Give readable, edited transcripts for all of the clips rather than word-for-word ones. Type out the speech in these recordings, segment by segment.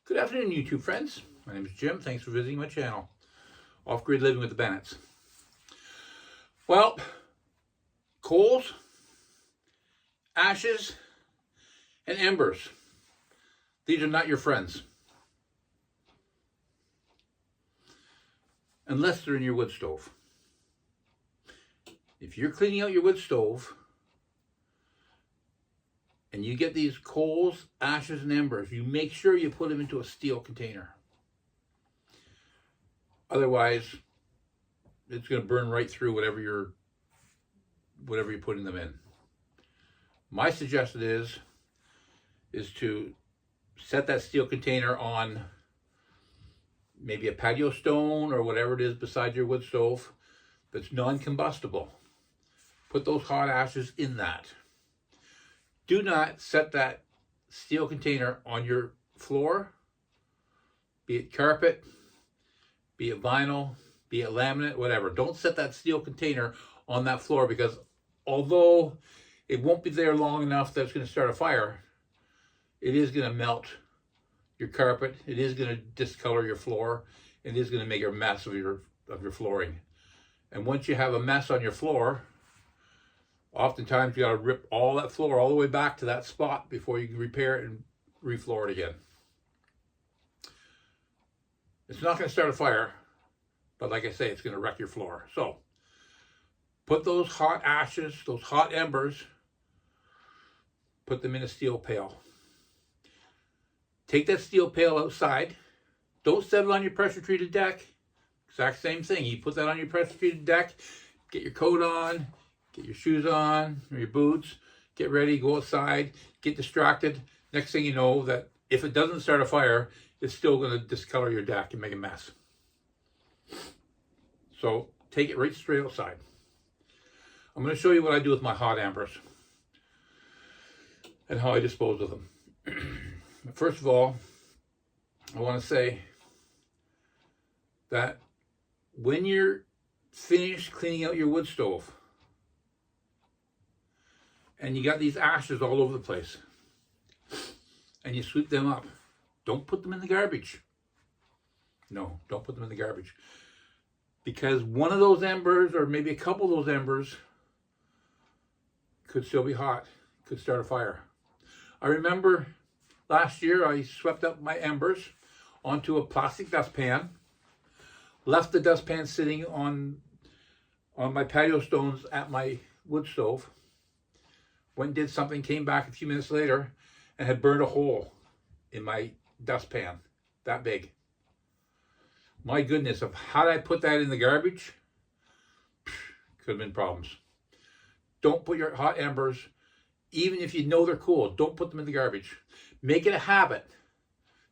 Good afternoon, YouTube friends. My name is Jim. Thanks for visiting my channel, Off-Grid Living with the Bennetts. Well, coals, ashes, and embers. These are not your friends. Unless they're in your wood stove. If you're cleaning out your wood stove, and you get these coals, ashes, and embers, you make sure you put them into a steel container. Otherwise, it's going to burn right through whatever you're putting them in. My suggestion is to set that steel container on maybe a patio stone or whatever it is beside your wood stove that's non-combustible. Put those hot ashes in that. Do not set that steel container on your floor, be it carpet, be it vinyl, be it laminate, whatever. Don't set that steel container on that floor, because although it won't be there long enough that it's going to start a fire, it is going to melt your carpet, it is going to discolor your floor, it is going to make a mess of your flooring. And once you have a mess on your floor, oftentimes you got to rip all that floor all the way back to that spot before you can repair it and refloor it again. It's not going to start a fire, but like I say, it's going to wreck your floor. So put those hot ashes, those hot embers, put them in a steel pail. Take that steel pail outside. Don't set it on your pressure treated deck. Exact same thing. You put that on your pressure treated deck, get your coat on, get your shoes on, or your boots, get ready, go outside, get distracted. Next thing you know, that if it doesn't start a fire, it's still going to discolor your deck and make a mess. So take it right straight outside. I'm going to show you what I do with my hot embers and how I dispose of them. First of all, I want to say that when you're finished cleaning out your wood stove, and you got these ashes all over the place, and you sweep them up, don't put them in the garbage. No, don't put them in the garbage. Because one of those embers, or maybe a couple of those embers, could still be hot, could start a fire. I remember last year I swept up my embers onto a plastic dustpan, left the dustpan sitting on my patio stones at my wood stove, went and did something, came back a few minutes later, and had burned a hole in my dustpan, that big. My goodness, if had I put that in the garbage, could have been problems. Don't put your hot embers, even if you know they're cool, don't put them in the garbage. Make it a habit.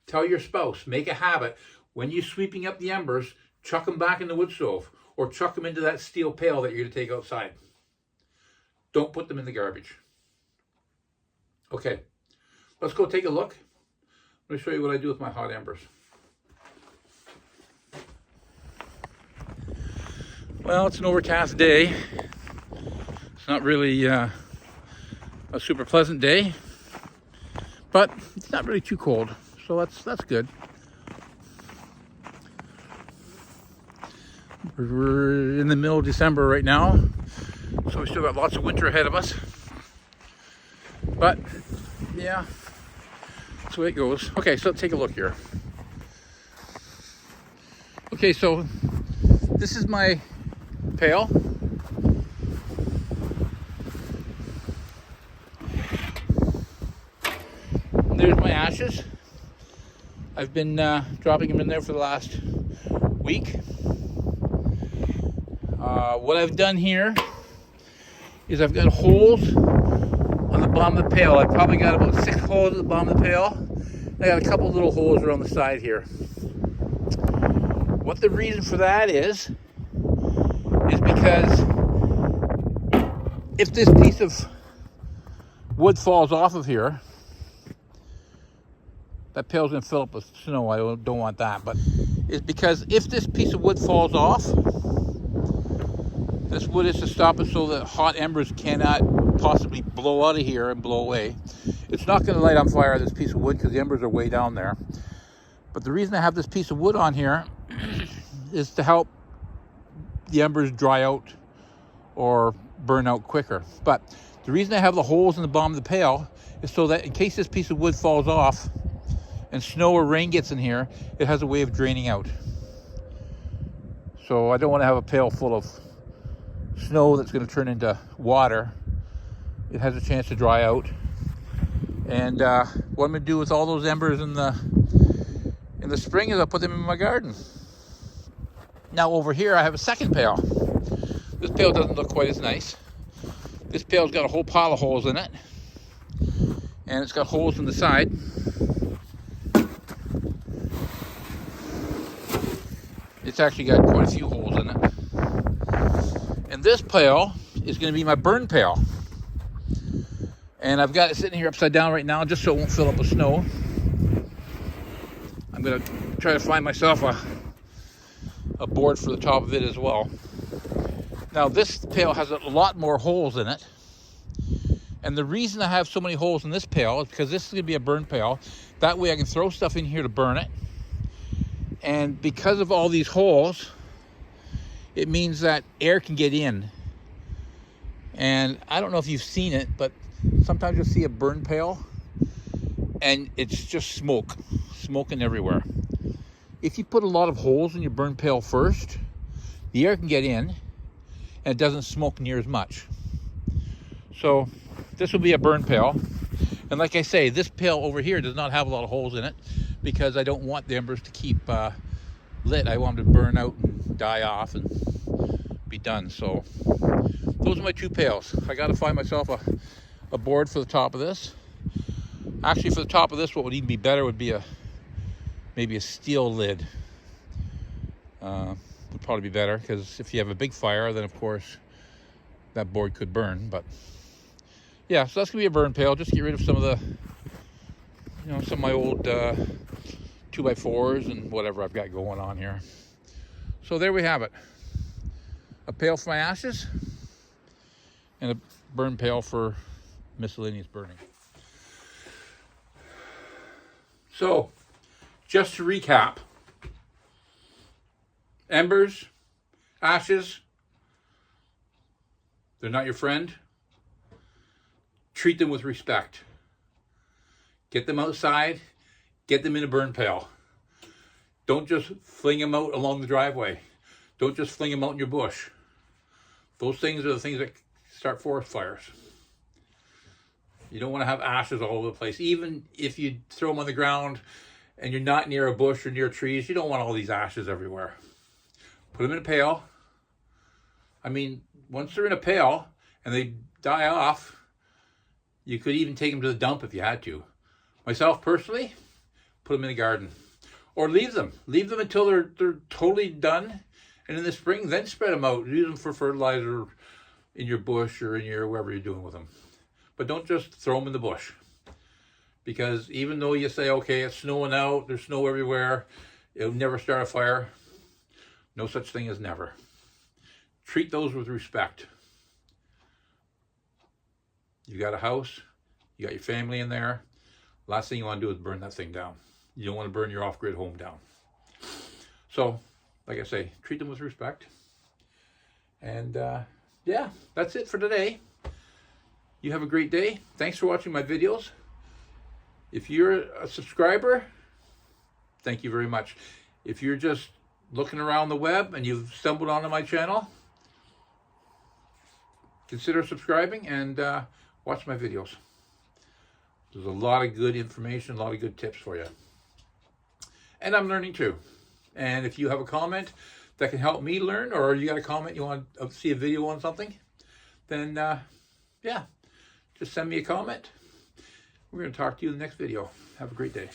Tell your spouse, make a habit. When you're sweeping up the embers, chuck them back in the wood stove, or chuck them into that steel pail that you're going to take outside. Don't put them in the garbage. Okay, let's go take a look. Let me show you what I do with my hot embers. Well, it's an overcast day. It's not really a super pleasant day, but it's not really too cold, so that's good. We're in the middle of December right now, so we still got lots of winter ahead of us. But yeah, that's the way it goes. Okay, so let's take a look here. Okay, so this is my pail. There's my ashes. I've been dropping them in there for the last week. What I've done here is I've got holes on the bottom of the pail. I've probably got about 6 holes at the bottom of the pail. I got a couple little holes around the side here. What the reason for that is because if this piece of wood falls off of here, that pail's gonna fill up with snow. I don't want that, but it's because if this piece of wood falls off, this wood is to stop it so that hot embers cannot possibly blow out of here and blow away. It's not going to light on fire, this piece of wood, because the embers are way down there. But the reason I have this piece of wood on here is to help the embers dry out or burn out quicker. But the reason I have the holes in the bottom of the pail is so that in case this piece of wood falls off and snow or rain gets in here, it has a way of draining out. So I don't want to have a pail full of snow that's going to turn into water. It has a chance to dry out. And what I'm going to do with all those embers in the spring is I'll put them in my garden. Now over here I have a second pail. This pail doesn't look quite as nice. This pail's got a whole pile of holes in it. And it's got holes in the side. It's actually got quite a few holes in it. And this pail is going to be my burn pail. And I've got it sitting here upside down right now just so it won't fill up with snow. I'm going to try to find myself a board for the top of it as well. Now this pail has a lot more holes in it. And the reason I have so many holes in this pail is because this is going to be a burn pail. That way I can throw stuff in here to burn it. And because of all these holes, it means that air can get in. And I don't know if you've seen it, but sometimes you'll see a burn pail and it's just smoking everywhere. If you put a lot of holes in your burn pail first, the air can get in and it doesn't smoke near as much. So this will be a burn pail. And like I say, this pail over here does not have a lot of holes in it because I don't want the embers to keep lit. I want them to burn out and die off and be done. So those are my two pails. I got to find myself a board for the top of this. Actually, for the top of this, what would even be better would be maybe a steel lid. Would probably be better, because if you have a big fire, then of course that board could burn. But yeah, so that's gonna be a burn pail. Just to get rid of some of the, some of my old 2x4s and whatever I've got going on here. So there we have it. A pail for my ashes and a burn pail for miscellaneous burning. So, just to recap, embers, ashes, they're not your friend. Treat them with respect. Get them outside, get them in a burn pail. Don't just fling them out along the driveway. Don't just fling them out in your bush. Those things are the things that start forest fires. You don't want to have ashes all over the place. Even if you throw them on the ground and you're not near a bush or near trees, you don't want all these ashes everywhere. Put them in a pail. I mean, once they're in a pail and they die off, you could even take them to the dump if you had to. Myself personally, put them in the garden. Or leave them. Leave them until they're totally done. And in the spring, then spread them out. Use them for fertilizer in your bush or in your wherever you're doing with them. But don't just throw them in the bush. Because even though you say, okay, it's snowing out, there's snow everywhere, it'll never start a fire. No such thing as never. Treat those with respect. You got a house, you got your family in there. Last thing you want to do is burn that thing down. You don't want to burn your off-grid home down. So, like I say, treat them with respect. And yeah, that's it for today. You have a great day. Thanks for watching my videos. If you're a subscriber, thank you very much. If you're just looking around the web and you've stumbled onto my channel, consider subscribing and watch my videos. There's a lot of good information, a lot of good tips for you. And I'm learning too. And if you have a comment that can help me learn, or you got a comment you want to see a video on something, then yeah, just send me a comment. We're going to talk to you in the next video. Have a great day.